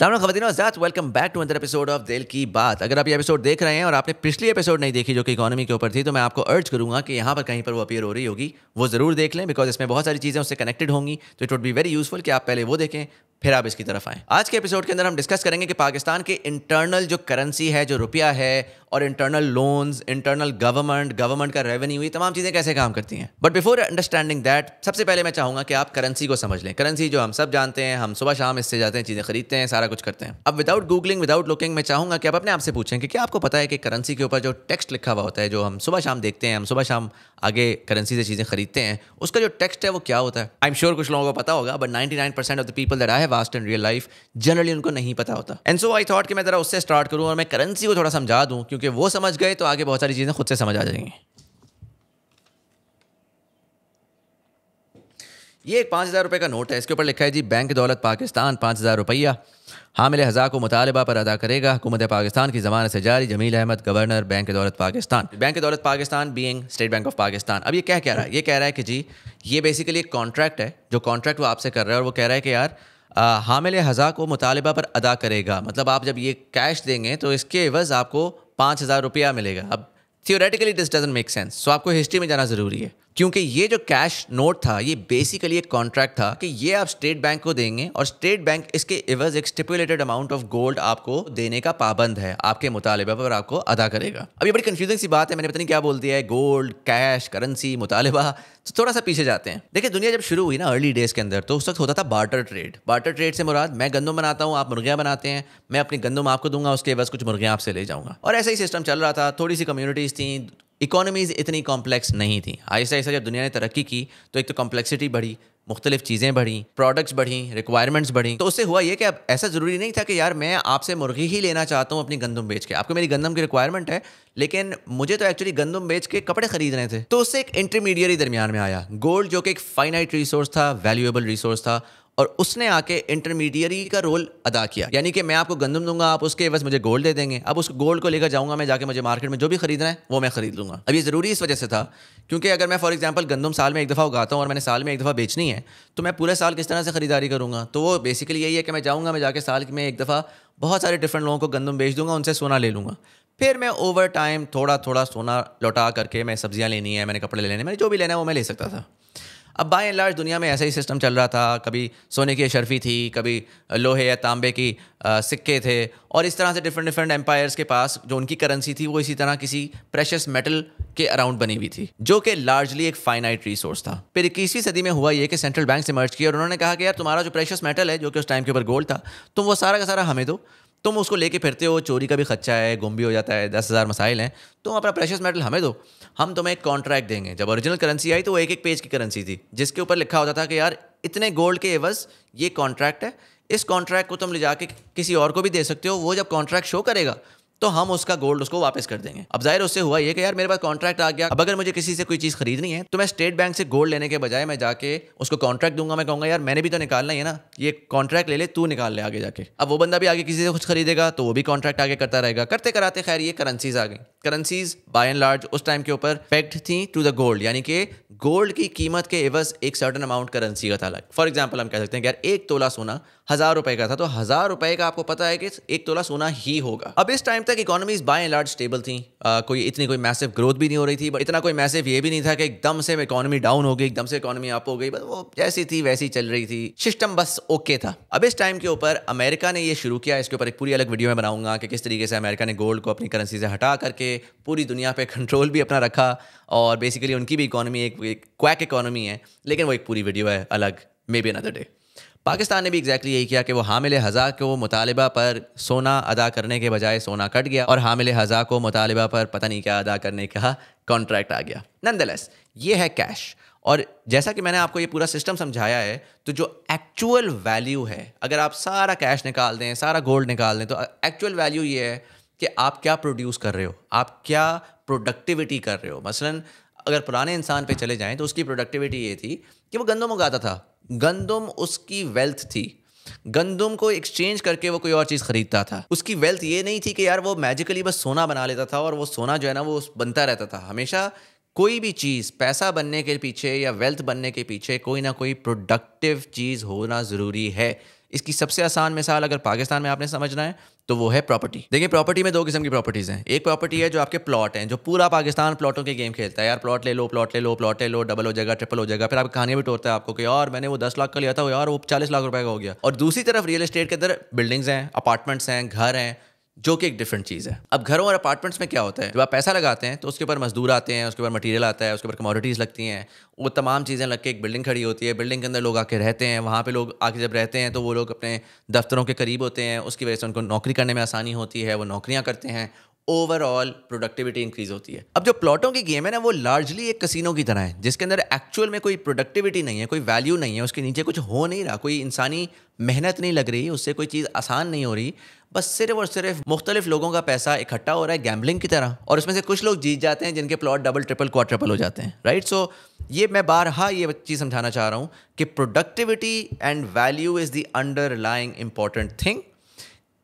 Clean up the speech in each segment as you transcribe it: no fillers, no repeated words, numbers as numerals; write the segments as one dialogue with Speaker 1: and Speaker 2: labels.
Speaker 1: सलाम ख़वातीन और हज़रात, welcome back to another episode of Dil Ki बात। अगर आप ये एपिसोड देख रहे हैं और आपने पिछली एपिसोड नहीं देखी जो कि इकोनॉमी के ऊपर थी, तो मैं आपको अर्ज करूंगा कि यहाँ पर कहीं पर वो अपीयर हो रही होगी, वो ज़रूर देख लें, बिकॉज इसमें बहुत सारी चीज़ें उससे कनेक्टेड होंगी। तो it would be very useful कि आप पहले वो देखें, फिर आप इसकी तरफ आएँ। आज के एपिसोड के अंदर हम डिस्कस करेंगे कि पाकिस्तान के इंटरनल जो करेंसी है, जो रुपया है, और इंटरनल लोन्स, इंटरनल गवर्नमेंट का रेवेन्यू, ये तमाम चीज़ें कैसे काम करती हैं। बट बिफोर अंडरस्टैंडिंग दैट, सबसे पहले मैं चाहूँगा कि आप करेंसी को समझ लें। करेंसी जो हम सब जानते हैं, हम सुबह शाम इससे जाते हैं, चीज़ें खरीदते हैं, सारा कुछ करते हैं। अब विदाउट गूगलिंग, विदाउट लुकिंग, मैं चाहूँगा कि आप अपने आप से पूछें कि क्या आपको पता है कि करेंसी के ऊपर जो टेक्स्ट लिखा हुआ होता है, जो हम सुबह शाम देखते हैं, हम सुबह शाम आगे करेंसी से चीज़ें खरीदते हैं, उसका जो टेक्स्ट है वो क्या होता है। आई एम श्योर कुछ लोगों को पता होगा, but 99% of the people that I have asked in real life generally उनको नहीं पता होता। एंड सो आई थॉट कि मैं ज़रा उससे स्टार्ट करूँ और मैं करेंसी को थोड़ा समझा दूँ, क्योंकि वो समझ गए तो आगे बहुत सारी चीज़ें खुद से समझ आ जाएंगी। ये एक 5,000 रुपये का नोट है। इसके ऊपर लिखा है जी, बैंक दौलत पाकिस्तान 5,000 रुपया हामिल हज़ा को मुतालबा पर अदा करेगा। हुकूमत पाकिस्तान की ज़मानत से जारी जमील अहमद, गवर्नर बैंक दौलत पाकिस्तान। बैंक दौलत Pakistan being state bank of Pakistan. अब ये क्या कह रहा है? ये कह रहा है कि जी, ये बेसिकली एक कॉन्ट्रैक्ट है, जो कॉन्ट्रैक्ट वो आपसे कर रहा है, और वो कह रहा है कि यार हामिल हज़ा को मुतालबा पर अदा करेगा। मतलब आप जब ये कैश देंगे तो इसके एवज़ आपको 5,000 रुपया मिलेगा। अब theoretically this doesn't make sense, so आपको हिस्ट्री में जाना ज़रूरी है, क्योंकि ये जो कैश नोट था, ये बेसिकली एक कॉन्ट्रैक्ट था कि ये आप स्टेट बैंक को देंगे और स्टेट बैंक इसके एवज एक स्टिपुलेटेड अमाउंट ऑफ गोल्ड आपको देने का पाबंद है, आपके मुतालिबा पर आपको अदा करेगा। अब ये बड़ी कंफ्यूजिंग सी बात है, मैंने पता नहीं क्या बोल दिया है, गोल्ड, कैश, करेंसी, मुतालिबा। तो थोड़ा सा पीछे जाते हैं। देखिए, दुनिया जब शुरू हुई ना अर्ली डेज के अंदर, तो उस वक्त होता था बार्टर ट्रेड। बार्टर ट्रेड से मुराद, मैं गंदम बनाता हूँ, आप मुर्गियाँ बनाते हैं, मैं अपनी गंदम आपको दूंगा, उसके एवज कुछ मुर्गियाँ आपसे ले जाऊँगा। और ऐसा ही सिस्टम चल रहा था। थोड़ी सी कम्युनिटीज़ थी, इकोनॉमीज़ इतनी कॉम्प्लेक्स नहीं थी। आहिस्ता आहिस्ता जब दुनिया ने तरक्की की तो एक तो कॉम्प्लेक्सिटी बढ़ी, मुख्तलिफ चीज़ें बढ़ी, प्रोडक्ट्स बढ़ी, रिक्वायरमेंट्स बढ़ी। तो उससे हुआ ये कि अब ऐसा ज़रूरी नहीं था कि यार मैं आपसे मुर्गी ही लेना चाहता हूँ अपनी गंदम बेच के। आपको मेरी गंदम की रिक्वायरमेंट है, लेकिन मुझे तो एक्चुअली गंदम बेच के कपड़े खरीदने थे। तो उससे एक इंटरमीडियरी दरमियान में आया, गोल्ड, जो कि एक फाइनाइट रिसोर्स था, वैल्यूएबल रिसोर्स था, और उसने आके इंटरमीडियरी का रोल अदा किया। यानी कि मैं आपको गंदम दूंगा, आप उसके बस मुझे गोल्ड दे देंगे। अब उस गोल्ड को लेकर जाऊंगा मैं, जाके मुझे मार्केट में जो भी खरीदना है वो मैं खरीद लूंगा। अब ये ज़रूरी इस वजह से था क्योंकि अगर मैं फॉर एग्जांपल गंदम साल में एक दफ़ा उगाता हूँ और मैंने साल में एक दफ़ा बेचनी है, तो मैं पूरे साल किस तरह से खरीदारी करूँगा? तो वो बेसिकली यही है कि मैं जाऊँगा, मैं जाके साल में एक दफ़ा बहुत सारे डिफरेंट लोगों को गंदम बेच दूंगा, उनसे सोना ले लूँगा। फिर मैं ओवर टाइम थोड़ा थोड़ा सोना लौटा करके, मैं सब्जियाँ लेनी है, मैंने कपड़े लेने, मैंने जो भी लेना है वो मैं ले सकता था। अब बाय एंड लार्ज दुनिया में ऐसा ही सिस्टम चल रहा था। कभी सोने की अशरफी थी, कभी लोहे या तांबे की सिक्के थे, और इस तरह से डिफरेंट एम्पायर्स के पास जो उनकी करेंसी थी वो इसी तरह किसी प्रेशियस मेटल के अराउंड बनी हुई थी, जो कि लार्जली एक फाइनाइट रिसोर्स था। फिर 21वीं सदी में हुआ ये कि सेंट्रल बैंक से मर्ज किया और उन्होंने कहा कि यार तुम्हारा जो प्रेशियस मेटल है, जो कि उस टाइम के ऊपर गोल्ड था, तुम वो सारा का सारा हमें दो। तुम उसको लेके फिरते हो, चोरी का भी खर्चा है, गुम भी हो जाता है, 10,000 मसाइल हैं, तुम अपना प्रेशियस मेटल हमें दो, हम तुम्हें एक कॉन्ट्रैक्ट देंगे। जब ओरिजिनल करेंसी आई तो वो एक पेज की करेंसी थी, जिसके ऊपर लिखा होता था कि यार इतने गोल्ड के एवज ये कॉन्ट्रैक्ट है, इस कॉन्ट्रैक्ट को तुम ले जाके किसी और को भी दे सकते हो, वो जब कॉन्ट्रैक्ट शो करेगा तो हम उसका गोल्ड उसको वापस कर देंगे। अब जाहिर उससे हुआ ये कि यार मेरे पास कॉन्ट्रैक्ट आ गया, अब अगर मुझे किसी से कोई चीज़ खरीदनी है तो मैं स्टेट बैंक से गोल्ड लेने के बजाय मैं जाके उसको कॉन्ट्रैक्ट दूंगा। मैं कहूँगा यार मैंने भी तो निकालना ही है ना, ये कॉन्ट्रैक्ट ले ले, तू निकाल ले आगे जाके। अब वो बंदा भी आगे किसी से कुछ खरीदेगा तो वो भी कॉन्ट्रैक्ट आगे करता रहेगा। करते कराते खैर ये करेंसीज आ गई। करेंसीज बाय एंड लार्ज उस टाइम के ऊपर पेग्ड थी टू द गोल्ड, यानी कि गोल्ड की कीमत के एवज एक सर्टन अमाउंट करेंसी का था। फॉर एग्जाम्पल हम कह सकते हैं कि यार 1 तोला सोना 1,000 रुपए का था, तो 1,000 रुपए का आपको पता है कि 1 तोला सोना ही होगा। अब इस टाइम तक economies by and large stable थी, कोई मैसिव ग्रोथ भी नहीं हो रही थी, बट इतना कोई मैसिव ये भी नहीं था कि एकदम से इकोनॉमी डाउन हो गई, एकदम से इकोनॉमी अप हो गई। बस वो जैसी थी वैसी चल रही थी, सिस्टम बस ओके था। अब इस टाइम के ऊपर अमेरिका ने ये शुरू किया, इसके ऊपर एक पूरी अलग वीडियो में बनाऊंगा कि किस तरीके से अमेरिका ने गोल्ड को अपनी करेंसी से हटा करके पूरी दुनिया पे कंट्रोल भी अपना रखा, और बेसिकली उनकी भी इकोनॉमी एक क्वैक इकोनॉमी है, लेकिन वो एक पूरी वीडियो है अलग, may be another day. Pakistan ने भी एग्जैक्टली यही किया कि वो हामिल हज़ा को मुतालिबा पर सोना अदा करने के बजाय सोना कट गया और हामिल हज़ा को मुतालिबा पर पता नहीं क्या अदा करने का कॉन्ट्रैक्ट आ गया। नॉनदलेस ये है कैश, और जैसा कि मैंने आपको ये पूरा सिस्टम समझाया है, तो जो एक्चुअल वैल्यू है, अगर आप सारा कैश निकाल दें, सारा गोल्ड निकाल दें, तो एक्चुअल वैल्यू ये है कि आप क्या प्रोड्यूस कर रहे हो, आप क्या प्रोडक्टिविटी कर रहे हो। मसलन अगर पुराने इंसान पे चले जाएं तो उसकी प्रोडक्टिविटी ये थी कि वो गंदम उगाता था, गंदम उसकी वेल्थ थी, गंदम को एक्सचेंज करके वो कोई और चीज़ खरीदता था। उसकी वेल्थ ये नहीं थी कि यार वो मैजिकली बस सोना बना लेता था और वो सोना जो है ना वो बनता रहता था। हमेशा कोई भी चीज़ पैसा बनने के पीछे या वेल्थ बनने के पीछे कोई ना कोई प्रोडक्टिव चीज़ होना ज़रूरी है। इसकी सबसे आसान मिसाल अगर पाकिस्तान में आपने समझना है तो वो है प्रॉपर्टी। देखिए प्रॉपर्टी में दो किस्म की प्रॉपर्टीज़ हैं। एक प्रॉपर्टी है जो आपके प्लॉट हैं, जो पूरा पाकिस्तान प्लॉटों के गेम खेलता है, यार प्लॉट ले लो, प्लॉट ले लो, प्लॉट ले लो, डबल हो जाएगा, ट्रिपल हो जाएगा, फिर आप कहानियाँ भी तोड़ता है आपको कि यार मैंने वो 10 लाख का लिया था, यार वो 40 लाख रुपए का हो गया। और दूसरी तरफ रियल एस्टेट के अंदर बिल्डिंग्स हैं, अपार्टमेंट्स हैं, घर हैं, जो कि एक डिफरेंट चीज़ है। अब घरों और अपार्टमेंट्स में क्या होता है, जब आप पैसा लगाते हैं तो उसके ऊपर मजदूर आते हैं, उसके ऊपर मटेरियल आता है, उसके ऊपर कमोडिटीज़ लगती हैं, वो तमाम चीज़ें लग के एक बिल्डिंग खड़ी होती है। बिल्डिंग के अंदर लोग आके रहते हैं, वहाँ पे लोग आके जब रहते हैं तो वो लोग अपने दफ्तरों के करीब होते हैं, उसकी वजह से उनको नौकरी करने में आसानी होती है, वो नौकरियाँ करते हैं, ओवरऑल प्रोडक्टिविटी इंक्रीज होती है। अब जो प्लॉटों की गेम है ना, वो लार्जली एक कसिनो की तरह है, जिसके अंदर एक्चुअल में कोई प्रोडक्टिविटी नहीं है, कोई वैल्यू नहीं है, उसके नीचे कुछ हो नहीं रहा, कोई इंसानी मेहनत नहीं लग रही, उससे कोई चीज़ आसान नहीं हो रही, बस सिर्फ और सिर्फ मुख्तलिफ लोगों का पैसा इकट्ठा हो रहा है गैम्बलिंग की तरह, और उसमें से कुछ लोग जीत जाते हैं जिनके प्लॉट डबल ट्रिपल क्वाड्रपल हो जाते हैं, राइट। सो ये मैं बारहा ये चीज़ समझाना चाह रहा हूँ कि productivity and value is the underlying important thing.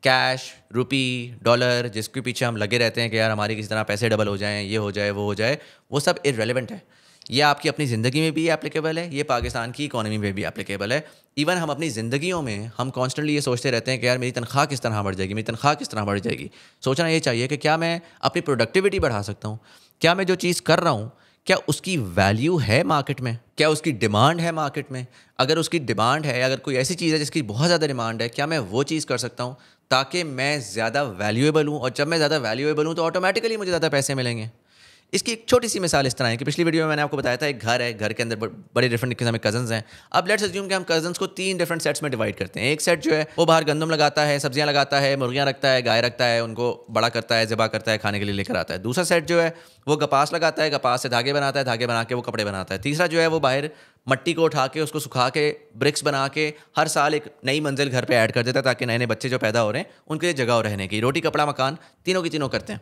Speaker 1: Cash, rupee, dollar, जिसके पीछे हम लगे रहते हैं कि यार हमारी किसी तरह पैसे डबल हो जाएं, ये हो जाए, वो हो जाए, वो सब इररेलेवेंट है। ये आपकी अपनी ज़िंदगी में भी एप्लीकेबल है, ये पाकिस्तान की इकोनॉमी में भी एप्लीकेबल है। इवन हम अपनी ज़िंदगियों में हम कॉन्स्टेंटली ये सोचते रहते हैं कि यार मेरी तनख्वाह किस तरह बढ़ जाएगी, मेरी तनख्वाह किस तरह बढ़ जाएगी। सोचना ये चाहिए कि क्या मैं अपनी प्रोडक्टिविटी बढ़ा सकता हूँ, क्या मैं जो चीज़ कर रहा हूँ क्या उसकी वैल्यू है मार्केट में, क्या उसकी डिमांड है मार्केट में। अगर उसकी डिमांड है, अगर कोई ऐसी चीज़ है जिसकी बहुत ज़्यादा डिमांड है, क्या मैं वो चीज़ कर सकता हूँ ताकि मैं ज़्यादा वैल्यूएबल हूँ, और जब मैं ज़्यादा वैल्यूएबल हूँ तो ऑटोमेटिकली मुझे ज़्यादा पैसे मिलेंगे। इसकी एक छोटी सी मिसाल इस तरह है कि पिछली वीडियो में मैंने आपको बताया था एक घर है, घर के अंदर बड़े डिफरेंट किस्म के कजन्स हैं। अब लेट्स अज्यूम कि हम कजन्स को 3 डिफरेंट सेट्स में डिवाइड करते हैं। एक सेट जो है वो बाहर गंदम लगाता है, सब्जियां लगाता है, मुर्गियां रखता है, गाय रखता है, उनको बड़ा करता है, ज़िबा करता है, खाने के लिए लेकर आता है। दूसरा सेट जो है वो कपास लगाता है, कपास से धागे बनाता है, धागे बना के वो कपड़े बनाता है। तीसरा जो है वो बाहर मट्टी को उठा के उसको सुखा के ब्रिक्स बना के हर साल एक नई मंजिल घर पे ऐड कर देता है ताकि नए नए बच्चे जो पैदा हो रहे हैं उनके लिए जगह हो रहने की। रोटी कपड़ा मकान तीनों की तीनों करते हैं।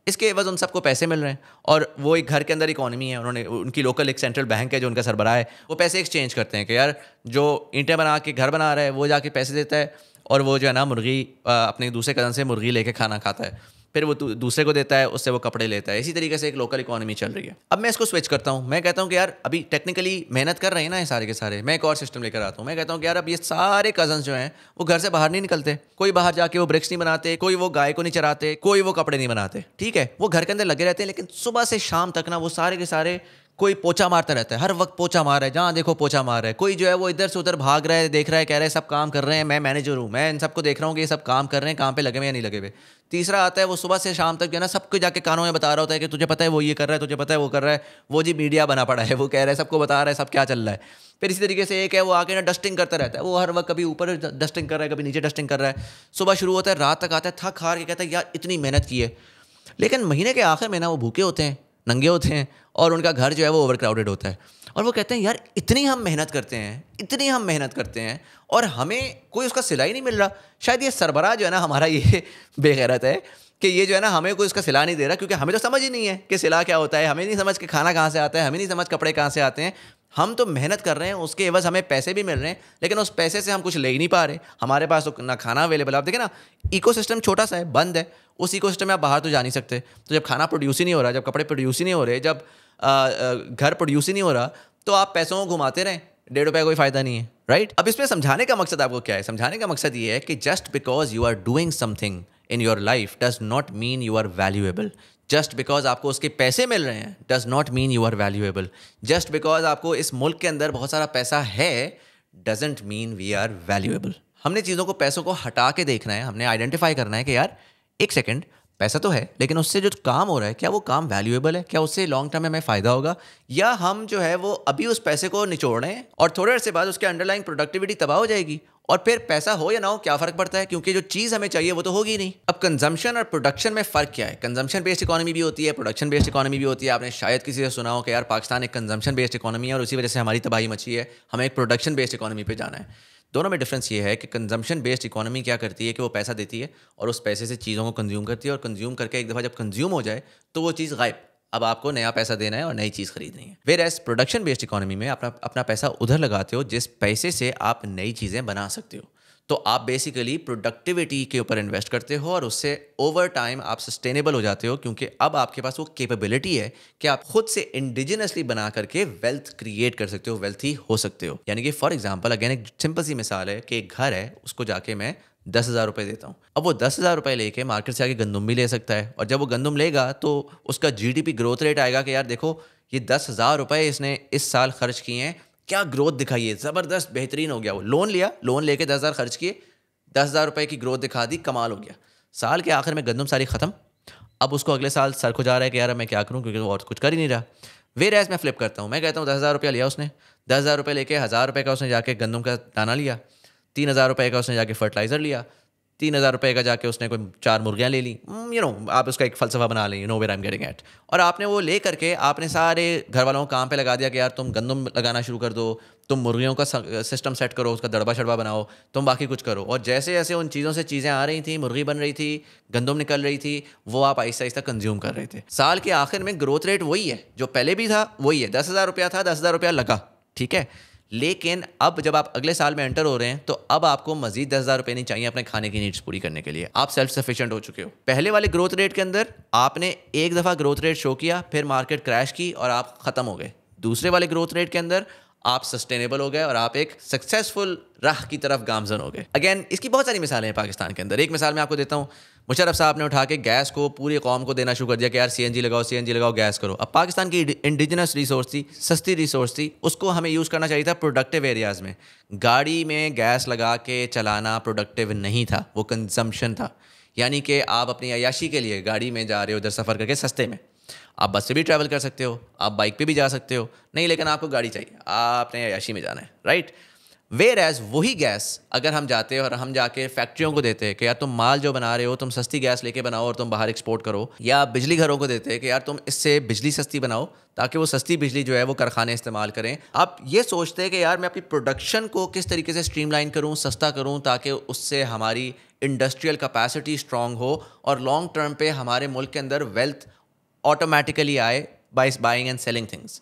Speaker 1: इसके एवज उन सबको पैसे मिल रहे हैं, और वो एक घर के अंदर इकोनॉमी है, उन्होंने उनकी लोकल एक सेंट्रल बैंक है जो उनका सरबराह है, वो पैसे एक्सचेंज करते हैं कि यार जो ईंटें बना के घर बना रहा है वो जाके पैसे देता है, और वो जो है ना मुर्गी अपने दूसरे कज़न से मुर्गी लेके खाना खाता है, फिर वो दूसरे को देता है, उससे वो कपड़े लेता है। इसी तरीके से एक लोकल इकोनॉमी चल रही है। अब मैं इसको स्विच करता हूँ, मैं कहता हूँ कि यार अभी टेक्निकली मेहनत कर रहे हैं ना ये सारे के सारे, मैं एक और सिस्टम लेकर आता हूँ। मैं कहता हूँ कि यार अब ये सारे कजन्स जो हैं वो घर से बाहर नहीं निकलते, कोई बाहर जाके वो ब्रिक्स नहीं बनाते, कोई वो गाय को नहीं चराते, कोई वो कपड़े नहीं बनाते, ठीक है, वो घर के अंदर लगे रहते हैं। लेकिन सुबह से शाम तक ना वो सारे के सारे कोई पोछा मारता रहता है, हर वक्त पोछा मार रहा है, जहाँ देखो पोछा मार रहा है। कोई जो है वो इधर से उधर भाग रहा है, देख रहा है, कह रहा है सब काम कर रहे हैं, मैं मैनेजर हूँ, मैं इन सबको देख रहा हूँ कि ये सब काम कर रहे हैं, काम पे लगे हुए या नहीं लगे हुए। तीसरा आता है वो सुबह से शाम तक जो है ना सबको जाके कानों में बता रहा होता है कि तुझे पता है वो ये कर रहा है, तुझे पता है वो कर रहा है, वो जी मीडिया बना पड़ा है, वो कह रहा है सबको बता रहा है सब क्या चल रहा है। फिर इसी तरीके से एक है वो आके ना डस्टिंग करता रहता है, वो हर वक्त कभी ऊपर डस्टिंग कर रहा है, कभी नीचे डस्टिंग कर रहा है। सुबह शुरू होता है, रात तक आता है, थक हार के कहता है यार इतनी मेहनत की है। लेकिन महीने के आखिर में ना वो भूखे होते हैं, नंगे होते हैं, और उनका घर जो है वो ओवर क्राउडेड होता है, और वो कहते हैं यार इतनी हम मेहनत करते हैं, इतनी हम मेहनत करते हैं, और हमें कोई उसका सिला ही नहीं मिल रहा। शायद ये सरबराह जो है ना हमारा ये बेगैरत है कि ये जो है ना हमें कोई उसका सिला नहीं दे रहा, क्योंकि हमें तो समझ ही नहीं है कि सिला क्या होता है, हमें नहीं समझ कि खाना कहाँ से आता है, हमें नहीं समझ कपड़े कहाँ से आते हैं। हम तो मेहनत कर रहे हैं, उसके एवज हमें पैसे भी मिल रहे हैं, लेकिन उस पैसे से हम कुछ ले ही नहीं पा रहे। हमारे पास तो ना खाना अवेलेबल। आप देखें ना, इकोसिस्टम छोटा सा है, बंद है, उस इकोसिस्टम में आप बाहर तो जा नहीं सकते। तो जब खाना प्रोड्यूस ही नहीं हो रहा, जब कपड़े प्रोड्यूस ही नहीं हो रहे, जब घर प्रोड्यूस ही नहीं हो रहा, तो आप पैसों को घुमाते रहें, ₹1.5 का कोई फ़ायदा नहीं है, राइट। अब इसमें समझाने का मकसद आपको क्या है? समझाने का मकसद ये है कि just because you are doing something in your life does not mean you are valuable. Just because आपको उसके पैसे मिल रहे हैं does not mean you are valuable. Just because आपको इस मुल्क के अंदर बहुत सारा पैसा है doesn't mean we are valuable. हमने चीज़ों को, पैसों को हटा के देखना है, हमने आइडेंटिफाई करना है कि यार एक सेकेंड, पैसा तो है लेकिन उससे जो काम हो रहा है क्या वो काम वैल्यूएबल है, क्या उससे लॉन्ग टर्म में हमें फ़ायदा होगा, या हम जो है वो अभी उस पैसे को निचोड़ रहे हैं और थोड़े अर्से बाद उसके अंडरलाइंग प्रोडक्टिविटी तबाह हो जाएगी, और फिर पैसा हो या ना हो क्या फ़र्क पड़ता है, क्योंकि जो चीज़ हमें चाहिए वो तो होगी नहीं। अब कंजम्पशन और प्रोडक्शन में फ़र्क क्या है? कंजम्पशन बेस्ड इकोनॉमी भी होती है, प्रोडक्शन बेस्ड इकोनॉमी भी होती है। आपने शायद किसी से सुना हो कि यार पाकिस्तान एक कंजम्पशन बेस्ड इकोनॉमी है और उसी वजह से हमारी तबाही मची है, हमें एक प्रोडक्शन बेस्ड इकोनॉमी पे जाना है। दोनों में डिफरेंस ये है कि कंजम्पशन बेस्ड इकोनॉमी क्या करती है कि वो पैसा देती है और उस पैसे से चीज़ों को कंज्यूम करती है, और कंज्यूम करके एक दफ़ा जब कंज्यूम हो जाए तो वो चीज़ गायब, अब आपको नया पैसा देना है और नई चीज़ खरीदनी है। Whereas production based economy में अपना पैसा उधर लगाते हो जिस पैसे से आप नई चीज़ें बना सकते हो। तो आप बेसिकली प्रोडक्टिविटी के ऊपर इन्वेस्ट करते हो और उससे ओवर टाइम आप सस्टेनेबल हो जाते हो, क्योंकि अब आपके पास वो कैपेबिलिटी है कि आप खुद से इंडिजिनसली बना करके वेल्थ क्रिएट कर सकते हो, वेल्थी हो सकते हो। यानी कि फॉर एग्जांपल अगेन एक सिंपल सी मिसाल है कि एक घर है, उसको जाके मैं 10,000 रुपये देता हूँ। अब वो 10,000 रुपये लेके मार्केट से आके गंदम भी ले सकता है, और जब वो गंदम लेगा तो उसका जीडीपी ग्रोथ रेट आएगा कि यार देखो ये 10,000 रुपये इसने इस साल खर्च किए हैं, क्या ग्रोथ दिखाई है, ज़बरदस्त बेहतरीन हो गया। वो लोन लिया, लोन लेके 10,000 खर्च किए, 10,000 रुपये की ग्रोथ दिखा दी, कमाल हो गया। साल के आखिर में गंदम सारी ख़त्म। अब उसको अगले साल सर को जा रहा है कि यार मैं क्या करूँ, क्योंकि वो और कुछ कर ही नहीं रहा। वेर एज मैं फ्लिप करता हूँ, मैं कहता हूँ 10,000 रुपया लिया उसने, 10,000 रुपये लेके 1,000 रुपये का उसने जाके गंदम का दाना लिया, 3,000 रुपये का उसने जाके फर्टिलाइज़र लिया, 3,000 रुपये का जाके उसने कोई 4 मुर्गियाँ ले ली। आप उसका एक फ़लसफ़ा बना लें, where I am getting at. और आपने वो ले करके आपने सारे घर वालों को काम पे लगा दिया कि यार तुम गंदम लगाना शुरू कर दो, तुम मुर्गियों का सिस्टम सेट करो, उसका दड़बा शड़बा बनाओ, तुम बाकी कुछ करो। और जैसे जैसे उन चीज़ों से चीज़ें आ रही थी, मुर्गी बन रही थी, गंदम निकल रही थी, वो आप आहिस्ता आहिस्ता कंज्यूम कर रहे थे। साल के आखिर में ग्रोथ रेट वही है जो पहले भी था, वही है। 10,000 रुपया था, 10,000 रुपया लगा, ठीक है। लेकिन अब जब आप अगले साल में एंटर हो रहे हैं तो अब आपको मजीद 10,000 रुपये नहीं चाहिए अपने खाने की नीड्स पूरी करने के लिए। आप सेल्फ सफिशिएंट हो चुके हो। पहले वाले ग्रोथ रेट के अंदर आपने एक दफ़ा ग्रोथ रेट शो किया, फिर मार्केट क्रैश की और आप ख़त्म हो गए। दूसरे वाले ग्रोथ रेट के अंदर आप सस्टेनेबल हो गए और आप एक सक्सेसफुल राह की तरफ गामजन हो गए। अगेन इसकी बहुत सारी मिसालें हैं पाकिस्तान के अंदर। एक मिसाल मैं आपको देता हूँ, मुशर्रफ साहब ने उठा के गैस को पूरी कौम को देना शुरू कर दिया कि यार सीएनजी लगाओ, गैस करो। अब पाकिस्तान की इंडिजिनस रिसोर्स थी, सस्ती रिसोर्स थी, उसको हमें यूज़ करना चाहिए था प्रोडक्टिव एरियाज़ में। गाड़ी में गैस लगा के चलाना प्रोडक्टिव नहीं था, वो कंजम्पशन था। यानी कि आप अपनी अयाशी के लिए गाड़ी में जा रहे हो, उधर सफ़र करके सस्ते में। आप बस से भी ट्रैवल कर सकते हो, आप बाइक पे भी जा सकते हो, नहीं लेकिन आपको गाड़ी चाहिए, आपने अयाशी में जाना है, राइट। वेयर एज वही गैस अगर हम जाते और हम जाके फैक्ट्रियों को देते कि यार तुम माल जो बना रहे हो तुम सस्ती गैस लेके बनाओ और तुम बाहर एक्सपोर्ट करो, या बिजली घरों को देते कि यार तुम इससे बिजली सस्ती बनाओ ताकि वो सस्ती बिजली जो है वो कारखाने इस्तेमाल करें। आप ये सोचते हैं कि यार मैं अपनी प्रोडक्शन को किस तरीके से स्ट्रीमलाइन करूँ, सस्ता करूँ, ताकि उससे हमारी इंडस्ट्रियल कैपेसिटी स्ट्रांग हो और लॉन्ग टर्म पे हमारे मुल्क के अंदर वेल्थ ऑटोमेटिकली आए by buying and selling things.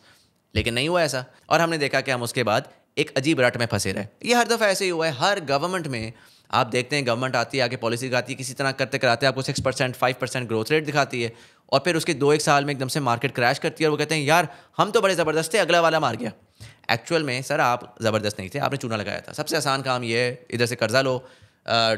Speaker 1: लेकिन नहीं हुआ ऐसा, और हमने देखा कि हम उसके बाद एक अजीब रट में फंसे रहे। ये हर दफ़ा ऐसे ही हुआ है। हर गवर्नमेंट में आप देखते हैं, गवर्नमेंट आती है, आगे पॉलिसी दिखाती है, किसी तरह करते कराते आपको 6% 5% ग्रोथ रेट दिखाती है, और फिर उसके 2-1 साल में एकदम से मार्केट क्रैश करती है और वो कहते हैं यार हम तो बड़े ज़बरदस्त थे, अगला वाला मार गया। एक्चुअल में सर आप ज़बरदस्त नहीं थे, आपने चूना लगाया था। सबसे आसान काम ये है, इधर से कर्जा लो,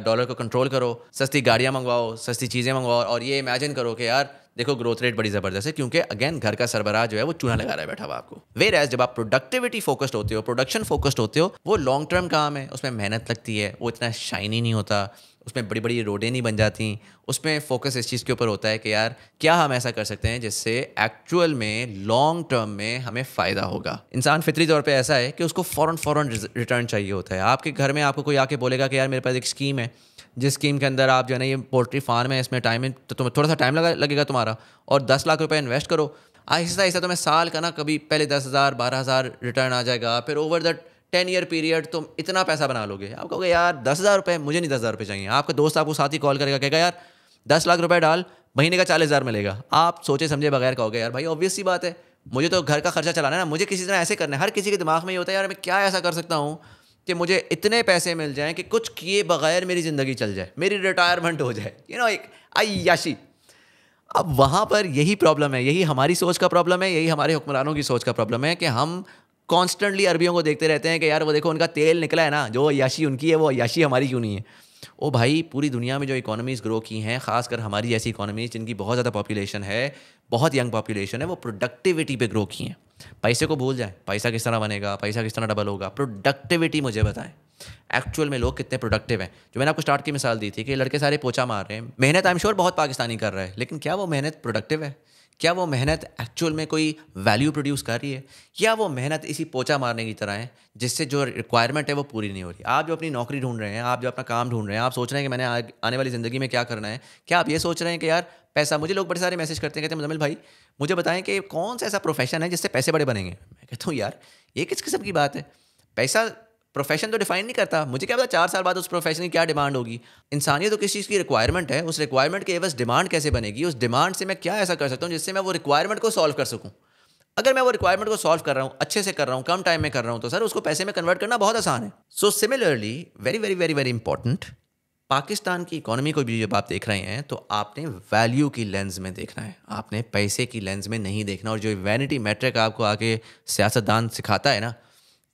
Speaker 1: डॉलर को कंट्रोल करो, सस्ती गाड़ियाँ मंगवाओ, सस्ती चीज़ें मंगवाओ, और ये इमेजिन करो कि यार देखो ग्रोथ रेट बड़ी ज़बरदस्त है, क्योंकि अगेन घर का सरबराह जो है वो चूना लगा रहा है बैठा हुआ आपको। वेयर एज जब आप प्रोडक्टिविटी फोकस्ड होते हो, प्रोडक्शन फोकस्ड होते हो, वो लॉन्ग टर्म काम है, उसमें मेहनत लगती है, वो इतना शाइनी नहीं होता, उसमें बड़ी बड़ी रोडें नहीं बन जाती, उसमें फोकस इस चीज़ के ऊपर होता है कि यार क्या हम ऐसा कर सकते हैं जिससे एक्चुअल में लॉन्ग टर्म में हमें फ़ायदा होगा। इंसान फितरी तौर पे ऐसा है कि उसको फ़ौरन रिटर्न चाहिए होता है। आपके घर में आपको कोई आके बोलेगा कि यार मेरे पास एक स्कीम है, जिस स्कीम के अंदर आप जो है ना ये पोल्ट्री फार्म है, इसमें टाइम है तो तुम्हें थोड़ा सा टाइम लगेगा तुम्हारा, और 10 लाख रुपए इन्वेस्ट करो, आहिस्ता आहिस्ता तुम्हें साल का ना कभी पहले 10,000 12,000 रिटर्न आ जाएगा, फिर ओवर द 10 ईयर पीरियड तुम इतना पैसा बना लोगे। आप कहोगे यार 10,000 रुपये, मुझे नहीं 10,000 रुपये चाहिए। आपका दोस्त आपको साथ ही कॉल करेगा, कहेगा यार 10 लाख रुपए डाल, महीने का 40,000 मिलेगा। आप सोचे समझे बगैर कहोगे यार भाई ऑब्वियस सी बात है, मुझे तो घर का खर्चा चलाना है ना, मुझे किसी तरह ऐसे करना है। हर किसी के दिमाग में ये होता है यार मैं क्या ऐसा कर सकता हूँ कि मुझे इतने पैसे मिल जाएं कि कुछ किए बगैर मेरी ज़िंदगी चल जाए, मेरी रिटायरमेंट हो जाए, एक अय्याशी। अब वहाँ पर यही प्रॉब्लम है, यही हमारी सोच का प्रॉब्लम है, यही हमारे हुक्मरानों की सोच का प्रॉब्लम है कि हम कॉन्स्टेंटली अरबियों को देखते रहते हैं कि यार वो देखो उनका तेल निकला है ना, जो अय्याशी उनकी है वो अय्याशी हमारी क्यों नहीं है। ओ भाई, पूरी दुनिया में जो इकोनॉमीज़ ग्रो की हैं, ख़ासकर हमारी जैसी इकोनॉमीज़ जिनकी बहुत ज़्यादा पॉपुलेशन है, बहुत यंग पॉपुलेशन है, वो प्रोडक्टिविटी पे ग्रो की हैं। पैसे को भूल जाएं, पैसा किस तरह बनेगा, पैसा किस तरह डबल होगा, प्रोडक्टिविटी मुझे बताएं एक्चुअल में लोग कितने प्रोडक्टिव हैं। जो मैंने आपको स्टार्ट की मिसाल दी थी कि लड़के सारे पोछा मार रहे हैं, मेहनत आई एम श्योर बहुत पाकिस्तानी कर रहा है, लेकिन क्या वो मेहनत प्रोडक्टिव है? क्या वो मेहनत एक्चुअल में कोई वैल्यू प्रोड्यूस कर रही है, या वो मेहनत इसी पोछा मारने की तरह है जिससे जो रिक्वायरमेंट है वो पूरी नहीं हो रही? आप जो अपनी नौकरी ढूंढ रहे हैं, आप जो अपना काम ढूंढ रहे हैं, आप सोच रहे हैं कि मैंने आने वाली ज़िंदगी में क्या करना है, क्या आप ये सोच रहे हैं कि यार पैसा, मुझे लोग बड़े सारे मैसेज करते हैं, कहते हैं मुजम्मिल भाई मुझे बताएं कि कौन सा ऐसा प्रोफेशन है जिससे पैसे बड़े बनेंगे। मैं कहता हूँ यार ये किस किस्म की बात है, पैसा प्रोफेशन तो डिफाइन नहीं करता, मुझे क्या पता 4 साल बाद उस प्रोफेशन की क्या डिमांड होगी। इंसानियत तो किस चीज़ की रिक्वायरमेंट है, उस रिक्वायरमेंट के एवज डिमांड कैसे बनेगी, उस डिमांड से मैं क्या ऐसा कर सकता हूँ जिससे मैं वो रिक्वायरमेंट को सॉल्व कर सकूँ। अगर मैं वो रिक्वायरमेंट को सॉल्व कर रहा हूँ, अच्छे से कर रहा हूँ, कम टाइम में कर रहा हूँ, तो सर उसको पैसे में कन्वर्ट करना बहुत आसान है। So similarly very very very very important, Pakistan की इकोनॉमी को भी जब आप देख रहे हैं तो आपने वैल्यू की लेंस में देखना है, आपने पैसे की लेंस में नहीं देखना। और जो वैनिटी मैट्रिक आपको आके सियासतदान सिखाता है ना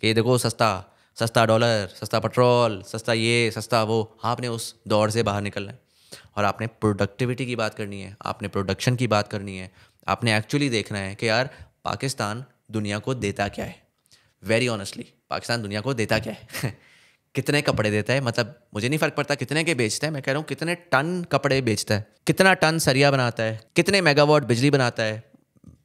Speaker 1: कि देखो सस्ता सस्ता डॉलर, सस्ता पेट्रोल, सस्ता ये सस्ता वो, आपने उस दौर से बाहर निकलना है और आपने प्रोडक्टिविटी की बात करनी है, आपने प्रोडक्शन की बात करनी है, आपने एक्चुअली देखना है कि यार पाकिस्तान दुनिया को देता क्या है। वेरी ऑनेस्टली पाकिस्तान दुनिया को देता क्या है कितने कपड़े देता है, मतलब मुझे नहीं फ़र्क पड़ता कितने के बेचता है, मैं कह रहा हूँ कितने टन कपड़े बेचता है, कितना टन सरिया बनाता है, कितने मेगावाट बिजली बनाता है।